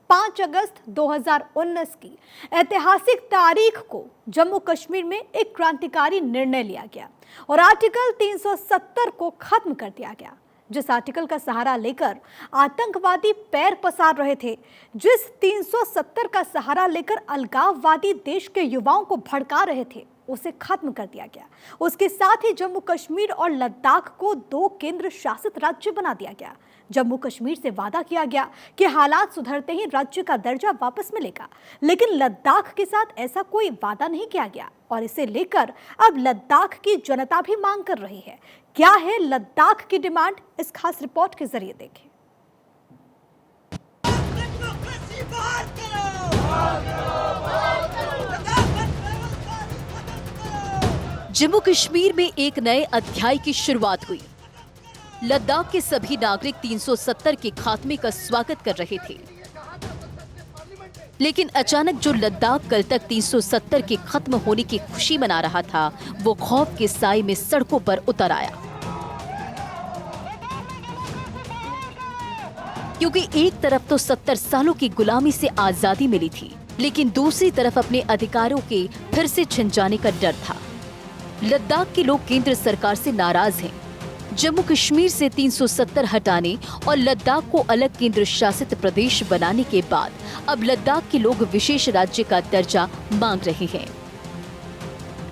5 अगस्त 2019 की ऐतिहासिक तारीख को जम्मू कश्मीर में एक क्रांतिकारी निर्णय लिया गया और आर्टिकल 370 को खत्म कर दिया गया, जिस आर्टिकल का सहारा लेकर आतंकवादी पैर पसार रहे थे, जिस 370 का सहारा लेकर अलगाववादी देश के युवाओं को भड़का रहे थे, उसे खत्म कर दिया गया। उसके साथ ही जम्मू कश्मीर और लद्दाख को 2 केंद्र शासित राज्य बना दिया गया। जम्मू कश्मीर से वादा किया गया कि हालात सुधरते ही राज्य का दर्जा वापस मिलेगा, लेकिन लद्दाख के साथ ऐसा कोई वादा नहीं किया गया और इसे लेकर अब लद्दाख की जनता भी मांग कर रही है। क्या है लद्दाख की डिमांड, इस खास रिपोर्ट के जरिए देखें। जम्मू कश्मीर में एक नए अध्याय की शुरुआत हुई। लद्दाख के सभी नागरिक 370 के खात्मे का स्वागत कर रहे थे, लेकिन अचानक जो लद्दाख कल तक 370 के खत्म होने की खुशी मना रहा था, वो खौफ के साए में सड़कों पर उतर आया। क्योंकि एक तरफ तो 70 सालों की गुलामी से आजादी मिली थी, लेकिन दूसरी तरफ अपने अधिकारों के फिर से छिन जाने का डर था। लद्दाख के लोग केंद्र सरकार से नाराज हैं। जम्मू कश्मीर से 370 हटाने और लद्दाख को अलग केंद्र शासित प्रदेश बनाने के बाद अब लद्दाख के लोग विशेष राज्य का दर्जा मांग रहे हैं।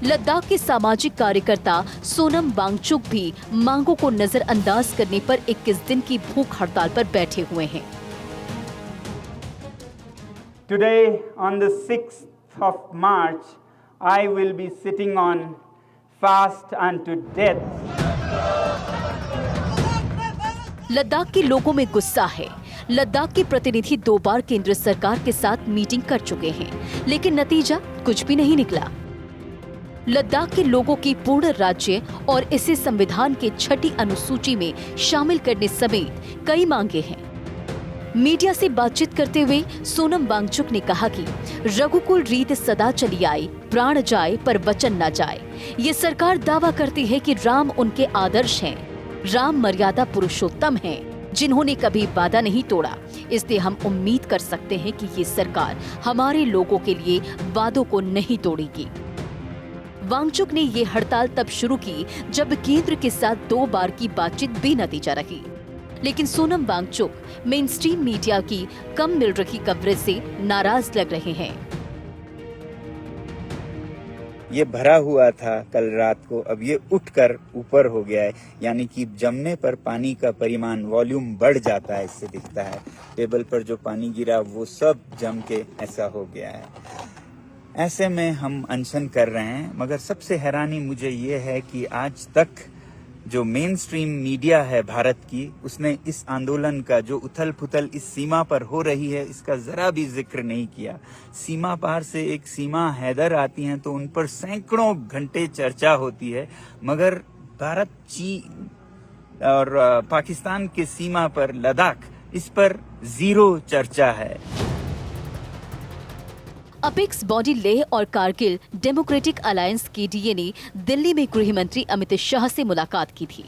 लद्दाख के सामाजिक कार्यकर्ता सोनम वांगचुक भी मांगों को नजरअंदाज करने पर 21 दिन की भूख हड़ताल पर बैठे हुए हैं। Today, on the 6th of March, I will be sitting on fast unto death. Ladakh के लोगों में गुस्सा है। लद्दाख के प्रतिनिधि 2 बार केंद्र सरकार के साथ मीटिंग कर चुके हैं, लेकिन नतीजा कुछ भी नहीं निकला। लद्दाख के लोगों की पूर्ण राज्य और इसे संविधान के 6ठी अनुसूची में शामिल करने समेत कई मांगे हैं। मीडिया से बातचीत करते हुए सोनम वांगचुक ने कहा कि रघुकुल रीत सदा चली आई, प्राण जाए पर वचन न जाए। ये सरकार दावा करती है कि राम उनके आदर्श हैं। राम मर्यादा पुरुषोत्तम हैं, जिन्होंने कभी वादा नहीं तोड़ा। इसलिए हम उम्मीद कर सकते हैं कि ये सरकार हमारे लोगों के लिए वादों को नहीं तोड़ेगी। वांगचुक ने ये हड़ताल तब शुरू की जब केंद्र के साथ 2 बार की बातचीत बेनतीजा रही, लेकिन Sonam Wangchuk mainstream media की कम मिल रही कवरेज से नाराज लग रहे हैं। ये भरा हुआ था कल रात को, अब ये उठकर ऊपर हो गया है, यानी कि जमने पर पानी का परिमाण, वॉल्यूम बढ़ जाता है। इससे दिखता है टेबल पर जो पानी गिरा वो सब जम के ऐसा हो गया है। ऐसे में हम अनशन कर रहे हैं, मगर सबसे हैरानी मुझे ये है कि आज तक जो मेन स्ट्रीम मीडिया है भारत की, उसने इस आंदोलन का जो उथल पुथल इस सीमा पर हो रही है, इसका जरा भी जिक्र नहीं किया। सीमा पार से एक सीमा हैदर आती हैं तो उन पर सैकड़ों घंटे चर्चा होती है, मगर भारत, चीन और पाकिस्तान के सीमा पर लद्दाख, इस पर 0 चर्चा है। अपेक्स बॉडी लेह और कारगिल डेमोक्रेटिक अलायंस केडीए ने दिल्ली में गृह मंत्री अमित शाह से मुलाकात की थी।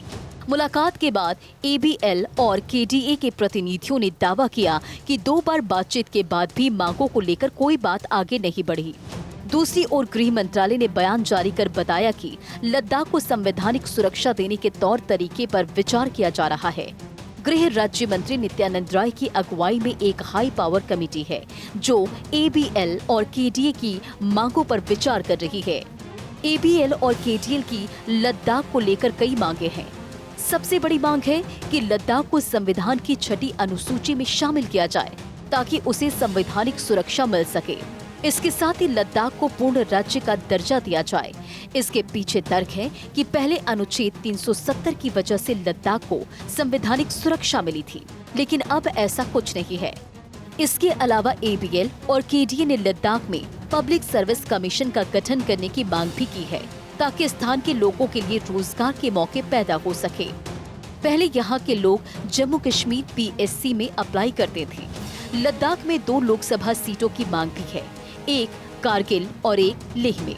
मुलाकात के बाद एबीएल और केडीए के प्रतिनिधियों ने दावा किया कि 2 बार बातचीत के बाद भी मांगों को लेकर कोई बात आगे नहीं बढ़ी। दूसरी ओर गृह मंत्रालय ने बयान जारी कर बताया कि लद्दाख को संवैधानिक सुरक्षा देने के तौर तरीके पर विचार किया जा रहा है। गृह राज्य मंत्री नित्यानंद राय की अगुवाई में एक हाई पावर कमेटी है जो एबीएल और केडीए की मांगों पर विचार कर रही है। एबीएल और केडीए की लद्दाख को लेकर कई मांगे हैं। सबसे बड़ी मांग है कि लद्दाख को संविधान की 6ठी अनुसूची में शामिल किया जाए ताकि उसे संवैधानिक सुरक्षा मिल सके। इसके साथ ही लद्दाख को पूर्ण राज्य का दर्जा दिया जाए। इसके पीछे तर्क है कि पहले अनुच्छेद 370 की वजह से लद्दाख को संवैधानिक सुरक्षा मिली थी, लेकिन अब ऐसा कुछ नहीं है। इसके अलावा एबीएल और केडीए ने लद्दाख में पब्लिक सर्विस कमीशन का गठन करने की मांग भी की है ताकि स्थान के लोगों के लिए रोजगार के मौके पैदा हो सके। पहले यहाँ के लोग जम्मू कश्मीर पीएससी में अप्लाई करते थे। लद्दाख में 2 लोकसभा सीटों की मांग भी है, एक कारगिल और एक लेह में।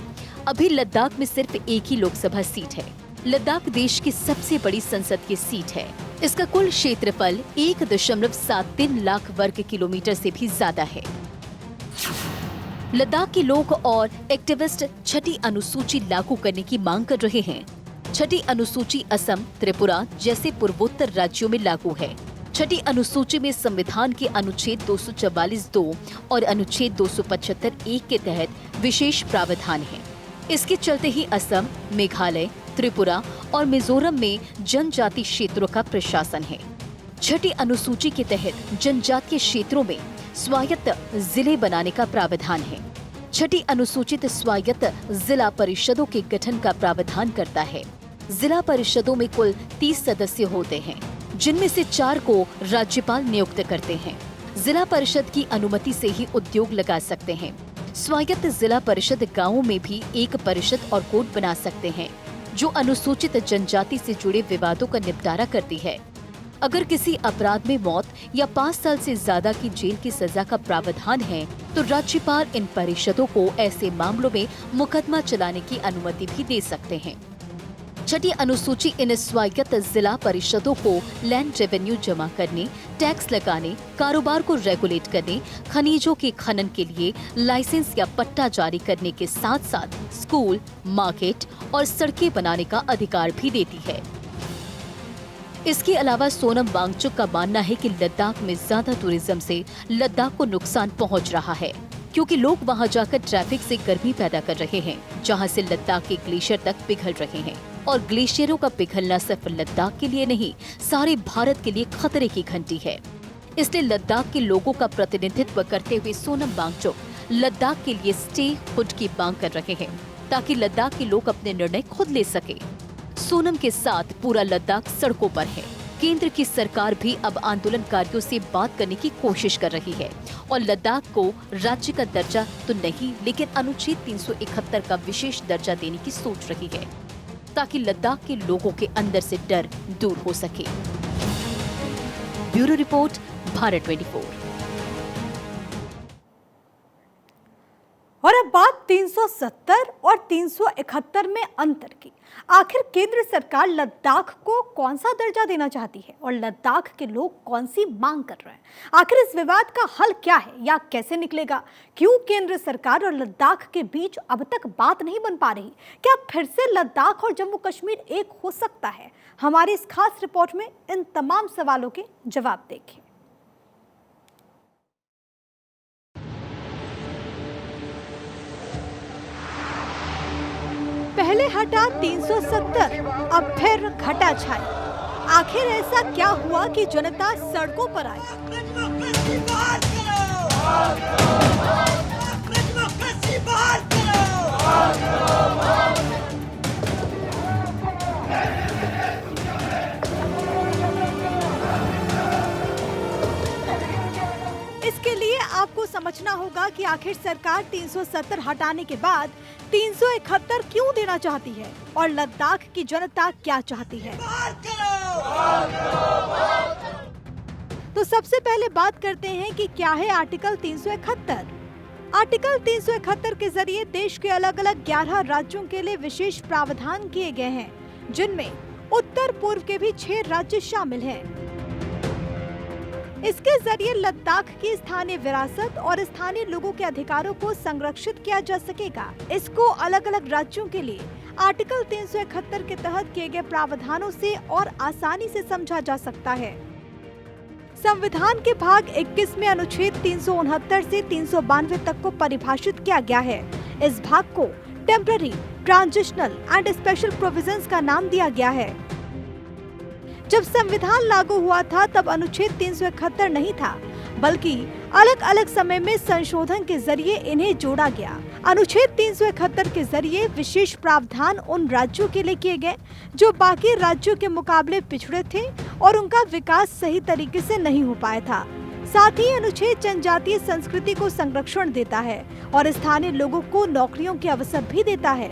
अभी लद्दाख में सिर्फ एक ही लोकसभा सीट है। लद्दाख देश की सबसे बड़ी संसद की सीट है। इसका कुल क्षेत्रफल 1.73 लाख वर्ग किलोमीटर से भी ज्यादा है। लद्दाख के लोग और एक्टिविस्ट छठी अनुसूची लागू करने की मांग कर रहे हैं। छठी अनुसूची असम, त्रिपुरा जैसे पूर्वोत्तर राज्यों में लागू है। छठी अनुसूची में संविधान के अनुच्छेद 244(2) और अनुच्छेद 275(1) के तहत विशेष प्रावधान है। इसके चलते ही असम, मेघालय, त्रिपुरा और मिजोरम में जनजाति क्षेत्रों का प्रशासन है। छठी अनुसूची के तहत जनजातीय क्षेत्रों में स्वायत्त जिले बनाने का प्रावधान है। छठी अनुसूचित स्वायत्त जिला परिषदों के गठन का प्रावधान करता है। जिला परिषदों में कुल 30 सदस्य होते हैं, जिनमें से 4 को राज्यपाल नियुक्त करते हैं। जिला परिषद की अनुमति से ही उद्योग लगा सकते हैं। स्वायत्त जिला परिषद गांवों में भी एक परिषद और कोर्ट बना सकते हैं, जो अनुसूचित जनजाति से जुड़े विवादों का निपटारा करती है। अगर किसी अपराध में मौत या 5 साल से ज्यादा की जेल की सजा का प्रावधान है, तो राज्यपाल इन परिषदों को ऐसे मामलों में मुकदमा चलाने की अनुमति भी दे सकते हैं। छठी अनुसूची इन स्वायत्त जिला परिषदों को लैंड रेवेन्यू जमा करने, टैक्स लगाने, कारोबार को रेगुलेट करने, खनिजों के खनन के लिए लाइसेंस या पट्टा जारी करने के साथ साथ स्कूल, मार्केट और सड़कें बनाने का अधिकार भी देती है। इसके अलावा सोनम वांगचुक का मानना है कि लद्दाख में ज्यादा टूरिज्म से लद्दाख को नुकसान पहुंच रहा है, क्योंकि लोग वहां जाकर ट्रैफिक से गर्मी पैदा कर रहे हैं, जहां से लद्दाख के ग्लेशियर तक पिघल रहे हैं। और ग्लेशियरों का पिघलना सिर्फ लद्दाख के लिए नहीं, सारे भारत के लिए खतरे की घंटी है। इसलिए लद्दाख के लोगों का प्रतिनिधित्व करते हुए सोनम वांगचुक लद्दाख के लिए स्टे पुट की मांग कर रहे हैं, ताकि लद्दाख के लोग अपने निर्णय खुद ले सके। सोनम के साथ पूरा लद्दाख सड़कों पर है। केंद्र की सरकार भी अब आंदोलनकारियों से बात करने की कोशिश कर रही है और लद्दाख को राज्य का दर्जा तो नहीं, लेकिन अनुच्छेद 371 का विशेष दर्जा देने की सोच रही है, ताकि लद्दाख के लोगों के अंदर से डर दूर हो सके। Bureau report, Bharat 24। और अब बात 370 और 371 में अंतर की। आखिर केंद्र सरकार लद्दाख को कौन सा दर्जा देना चाहती है और लद्दाख के लोग कौन सी मांग कर रहे हैं? आखिर इस विवाद का हल क्या है या कैसे निकलेगा? क्यों केंद्र सरकार और लद्दाख के बीच अब तक बात नहीं बन पा रही? क्या फिर से लद्दाख और जम्मू कश्मीर एक हो सकता है? हमारी इस खास रिपोर्ट में इन तमाम सवालों के जवाब देखिए। पहले हटा 370, अब फिर घटा छाई। आखिर ऐसा क्या हुआ कि जनता सड़कों पर आई? इसके लिए आपको समझना होगा कि आखिर सरकार 370 हटाने के बाद 371 क्यों देना चाहती है और लद्दाख की जनता क्या चाहती है। तो सबसे पहले बात करते हैं कि क्या है आर्टिकल 371। आर्टिकल 371 के जरिए देश के अलग अलग 11 राज्यों के लिए विशेष प्रावधान किए गए हैं, जिनमें उत्तर पूर्व के भी 6 राज्य शामिल हैं। इसके जरिए लद्दाख की स्थानीय विरासत और स्थानीय लोगों के अधिकारों को संरक्षित किया जा सकेगा। इसको अलग अलग राज्यों के लिए आर्टिकल 371 के तहत किए गए प्रावधानों से और आसानी से समझा जा सकता है। संविधान के भाग 21 में अनुच्छेद 369 से 392 तक को परिभाषित किया गया है। इस भाग को temporary, transitional and special provisions का नाम दिया गया है। जब संविधान लागू हुआ था तब अनुच्छेद 371 नहीं था, बल्कि अलग अलग समय में संशोधन के जरिए इन्हें जोड़ा गया। अनुच्छेद 371 के जरिए विशेष प्रावधान उन राज्यों के लिए किए गए जो बाकी राज्यों के मुकाबले पिछड़े थे और उनका विकास सही तरीके से नहीं हो पाया था। साथ ही अनुच्छेद जनजातीय संस्कृति को संरक्षण देता है और स्थानीय लोगों को नौकरियों के अवसर भी देता है।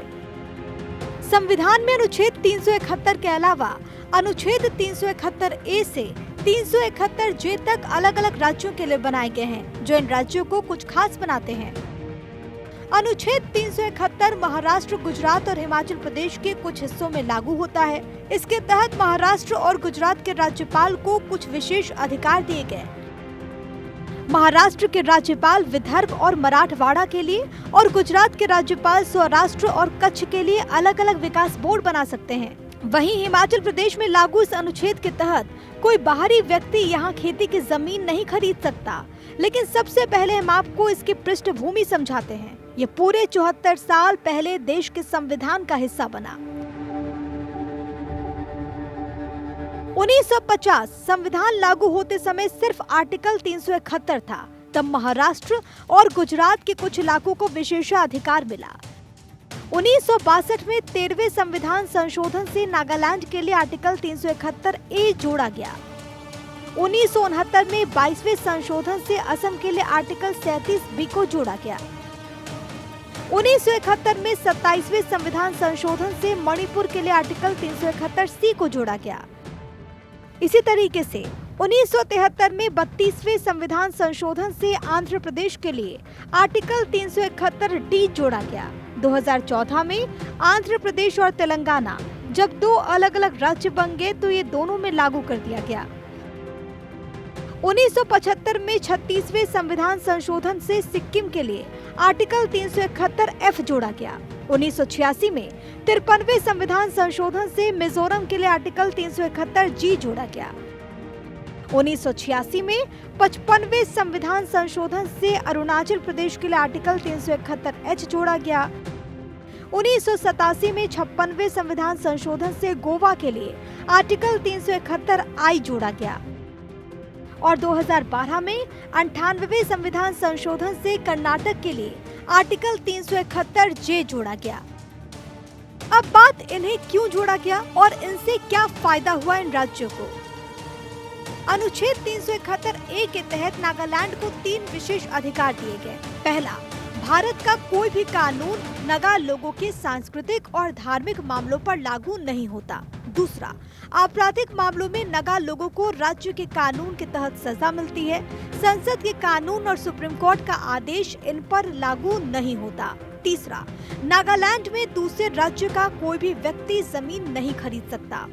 संविधान में अनुच्छेद 371 के अलावा अनुच्छेद 371A से 371J तक अलग अलग राज्यों के लिए बनाए गए हैं, जो इन राज्यों को कुछ खास बनाते हैं। अनुच्छेद 371 महाराष्ट्र, गुजरात और हिमाचल प्रदेश के कुछ हिस्सों में लागू होता है। इसके तहत महाराष्ट्र और गुजरात के राज्यपाल को कुछ विशेष अधिकार दिए गए। महाराष्ट्र के राज्यपाल विदर्भ और मराठवाड़ा के लिए और गुजरात के राज्यपाल सौराष्ट्र और कच्छ के लिए अलग अलग विकास बोर्ड बना सकते हैं। वहीं हिमाचल प्रदेश में लागू इस अनुच्छेद के तहत कोई बाहरी व्यक्ति यहाँ खेती की जमीन नहीं खरीद सकता। लेकिन सबसे पहले हम आपको इसकी पृष्ठभूमि समझाते हैं। ये पूरे 74 साल पहले देश के संविधान का हिस्सा बना। 1950 संविधान लागू होते समय सिर्फ आर्टिकल 371 था। तब महाराष्ट्र और गुजरात के कुछ इलाकों को विशेषाधिकार मिला। 1962 में 13वें संविधान संशोधन से नागालैंड के लिए आर्टिकल 371A जोड़ा गया। 1969 में 22वें संशोधन से असम के लिए आर्टिकल 37B को जोड़ा गया। 1971 में 27वें संविधान संशोधन से मणिपुर के लिए आर्टिकल 371C को जोड़ा गया। इसी तरीके से 1973 में 32वें संविधान संशोधन से आंध्र प्रदेश के लिए आर्टिकल 371D जोड़ा गया। 2014 में आंध्र प्रदेश और तेलंगाना जब दो अलग अलग राज्य बन गए तो ये दोनों में लागू कर दिया गया। 1975 में 36वें संविधान संशोधन से सिक्किम के लिए आर्टिकल 371F जोड़ा गया। 1986 में 53वें संविधान संशोधन से मिजोरम के लिए आर्टिकल 371G जोड़ा गया। 1986 में 55वें संविधान संशोधन से अरुणाचल प्रदेश के लिए आर्टिकल 371H जोड़ा गया। 1987 में 56वें संविधान संशोधन से गोवा के लिए आर्टिकल 371I जोड़ा गया और 2012 में 98वें संविधान संशोधन से कर्नाटक के लिए आर्टिकल 371J जोड़ा गया। अब बात इन्हें क्यों जोड़ा गया और इनसे क्या फायदा हुआ इन राज्यों को। अनुच्छेद 371A के तहत नागालैंड को 3 विशेष अधिकार दिए गए। पहला, भारत का कोई भी कानून नगा लोगों के सांस्कृतिक और धार्मिक मामलों पर लागू नहीं होता। दूसरा, आपराधिक मामलों में नगा लोगों को राज्य के कानून के तहत सजा मिलती है। संसद के कानून और सुप्रीम कोर्ट का आदेश इन पर लागू नहीं होता। तीसरा, नागालैंड में दूसरे राज्य का कोई भी व्यक्ति जमीन नहीं खरीद सकता।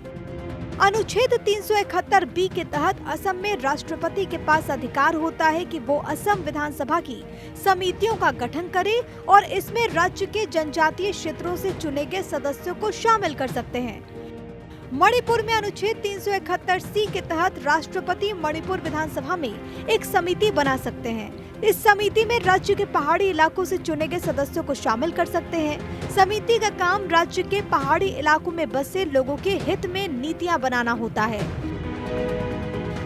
अनुच्छेद 371B के तहत असम में राष्ट्रपति के पास अधिकार होता है कि वो असम विधानसभा की समितियों का गठन करे और इसमें राज्य के जनजातीय क्षेत्रों से चुने गए सदस्यों को शामिल कर सकते हैं। मणिपुर में अनुच्छेद 371C के तहत राष्ट्रपति मणिपुर विधानसभा में एक समिति बना सकते हैं। इस समिति में राज्य के पहाड़ी इलाकों से चुने गए सदस्यों को शामिल कर सकते हैं। समिति का काम राज्य के पहाड़ी इलाकों में बसे लोगों के हित में नीतियां बनाना होता है।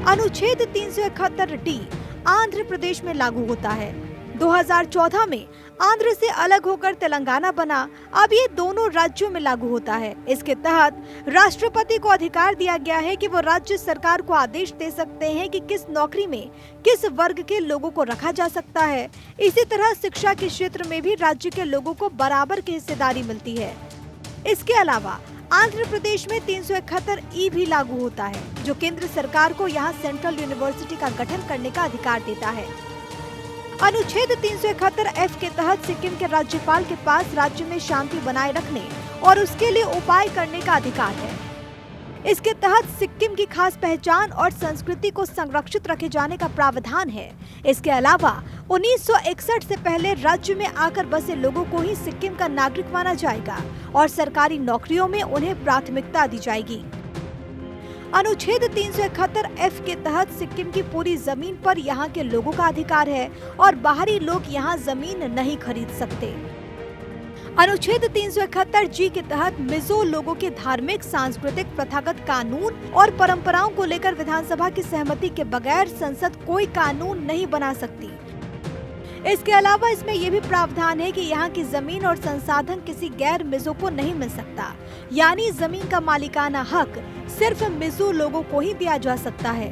अनुच्छेद 371D आंध्र प्रदेश में लागू होता है। 2014 में आंध्र से अलग होकर तेलंगाना बना। अब ये दोनों राज्यों में लागू होता है। इसके तहत राष्ट्रपति को अधिकार दिया गया है कि वो राज्य सरकार को आदेश दे सकते हैं कि किस नौकरी में किस वर्ग के लोगों को रखा जा सकता है। इसी तरह शिक्षा के क्षेत्र में भी राज्य के लोगों को बराबर की हिस्सेदारी मिलती है। इसके अलावा आंध्र प्रदेश में 371E भी लागू होता है, जो केंद्र सरकार को यहाँ सेंट्रल यूनिवर्सिटी का गठन करने का अधिकार देता है। अनुच्छेद 371F के तहत सिक्किम के राज्यपाल के पास राज्य में शांति बनाए रखने और उसके लिए उपाय करने का अधिकार है। इसके तहत सिक्किम की खास पहचान और संस्कृति को संरक्षित रखे जाने का प्रावधान है। इसके अलावा 1961 से पहले राज्य में आकर बसे लोगों को ही सिक्किम का नागरिक माना जाएगा और सरकारी नौकरियों में उन्हें प्राथमिकता दी जाएगी। अनुच्छेद 371F के तहत सिक्किम की पूरी जमीन पर यहाँ के लोगों का अधिकार है और बाहरी लोग यहाँ जमीन नहीं खरीद सकते। अनुच्छेद 371G के तहत मिजो लोगों के धार्मिक, सांस्कृतिक, प्रथागत कानून और परंपराओं को लेकर विधानसभा की सहमति के बगैर संसद कोई कानून नहीं बना सकती। इसके अलावा इसमें यह भी प्रावधान है कि यहाँ की जमीन और संसाधन किसी गैर मिजो को नहीं मिल सकता, यानी जमीन का मालिकाना हक सिर्फ मिजो लोगों को ही दिया जा सकता है।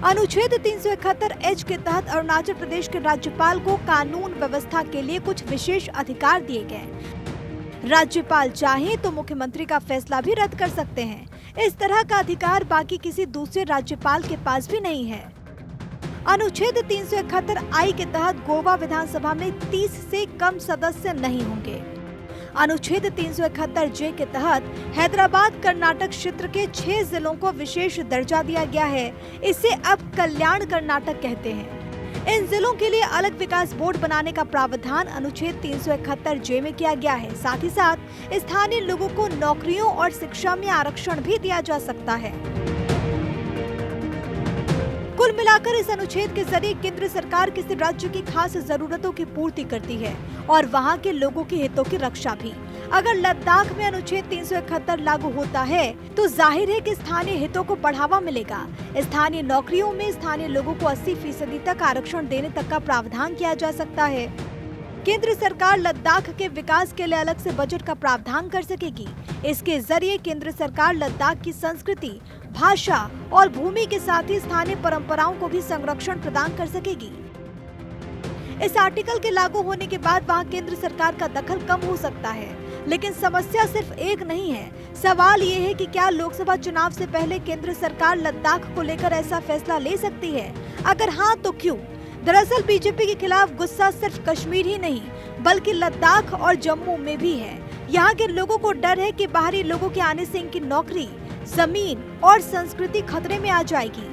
अनुच्छेद 371H के तहत अरुणाचल प्रदेश के राज्यपाल को कानून व्यवस्था के लिए कुछ विशेष अधिकार दिए गए। राज्यपाल चाहे तो मुख्यमंत्री का फैसला भी रद्द कर सकते हैं। इस तरह का अधिकार बाकी किसी दूसरे राज्यपाल के पास भी नहीं है। अनुच्छेद 371 आई के तहत गोवा विधानसभा में 30 से कम सदस्य नहीं होंगे। अनुच्छेद 371 जे के तहत हैदराबाद कर्नाटक क्षेत्र के 6 जिलों को विशेष दर्जा दिया गया है। इसे अब कल्याण कर्नाटक कहते हैं। इन जिलों के लिए अलग विकास बोर्ड बनाने का प्रावधान अनुच्छेद 371 जे में किया गया है। साथ ही साथ स्थानीय लोगों को नौकरियों और शिक्षा में आरक्षण भी दिया जा सकता है। कुल मिलाकर इस अनुच्छेद के जरिए केंद्र सरकार किसी राज्य की खास जरूरतों की पूर्ति करती है और वहां के लोगों के हितों की रक्षा भी। अगर लद्दाख में अनुच्छेद 371 लागू होता है तो जाहिर है कि स्थानीय हितों को बढ़ावा मिलेगा। स्थानीय नौकरियों में स्थानीय लोगों को 80% तक आरक्षण देने तक का प्रावधान किया जा सकता है। केंद्र सरकार लद्दाख के विकास के लिए अलग से बजट का प्रावधान कर सकेगी। इसके जरिए केंद्र सरकार लद्दाख की संस्कृति, भाषा और भूमि के साथ ही स्थानीय परंपराओं को भी संरक्षण प्रदान कर सकेगी। इस आर्टिकल के लागू होने के बाद वहां केंद्र सरकार का दखल कम हो सकता है, लेकिन समस्या सिर्फ एक नहीं है। सवाल ये है कि क्या लोकसभा चुनाव से पहले केंद्र सरकार लद्दाख को लेकर ऐसा फैसला ले सकती है? अगर हाँ तो क्यों? दरअसल बीजेपी के खिलाफ गुस्सा सिर्फ कश्मीर ही नहीं बल्कि लद्दाख और जम्मू में भी है। यहाँ के लोगों को डर है कि बाहरी लोगों के आने से इनकी नौकरी, जमीन और संस्कृति खतरे में आ जाएगी।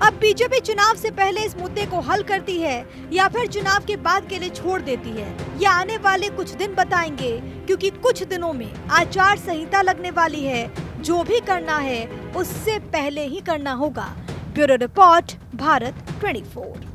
अब बीजेपी चुनाव से पहले इस मुद्दे को हल करती है या फिर चुनाव के बाद के लिए छोड़ देती है, यह आने वाले कुछ दिन बताएंगे, क्योंकि कुछ दिनों में आचार संहिता लगने वाली है। जो भी करना है उससे पहले ही करना होगा। Bureau report, Bharat 24।